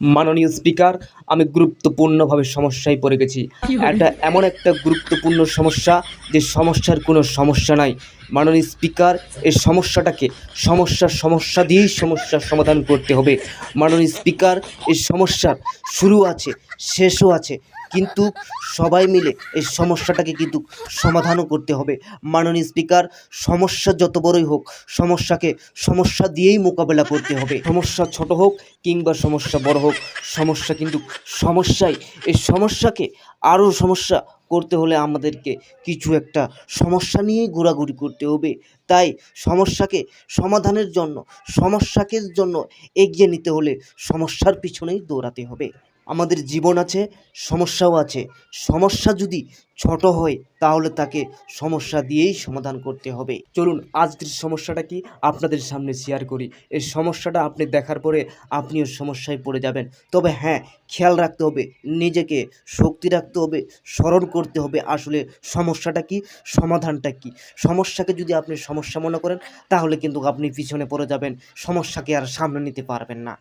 মাননীয় স্পিকার, আমি গুরুত্বপূর্ণভাবে সমস্যায় পড়ে গেছি। এটা এমন একটা গুরুত্বপূর্ণ সমস্যা যে সমস্যার কোনো সমস্যা নাই। মাননীয় স্পিকার, এই সমস্যাটাকে সমস্যা দিয়েই সমস্যার সমাধান করতে হবে। মাননীয় স্পিকার, এই সমস্যার শুরু আছে, শেষও আছে, কিন্তু সবাই মিলে এই সমস্যাটাকে কিন্তু সমাধানও করতে হবে। মাননীয় স্পিকার, সমস্যা যত বড়ই হোক, সমস্যা দিয়েই মোকাবেলা করতে হবে। সমস্যা ছোট হোক কিংবা সমস্যা বড় হোক, সমস্যা কিন্তু সমস্যাই। এই সমস্যাকে আরও সমস্যা করতে হলে আমাদেরকে কিছু একটা সমস্যা নিয়েই ঘোরাঘুরি করতে হবে। তাই সমস্যাকে এগিয়ে নিতে হলে সমস্যার পিছনেই দৌড়াতে হবে। আমাদের জীবন আছে, সমস্যাও আছে। সমস্যা যদি ছোট হয় তাহলে তাকে সমস্যা দিয়েই সমাধান করতে হবে। চলুন আজকের সমস্যাটা কি আপনাদের সামনে শেয়ার করি। এই সমস্যাটা আপনি দেখার পরে আপনিও সমস্যায় পড়ে যাবেন। তবে হ্যাঁ, খেয়াল রাখতে হবে, নিজেকে শক্তি রাখতে হবে, স্মরণ করতে হবে আসলে সমস্যাটা কি, সমাধানটা কি। সমস্যাকে যদি আপনি সমস্যা মনে করেন তাহলে কিন্তু আপনি পিছনে পড়ে যাবেন, সমস্যাকে আর সামনে নিতে পারবেন না।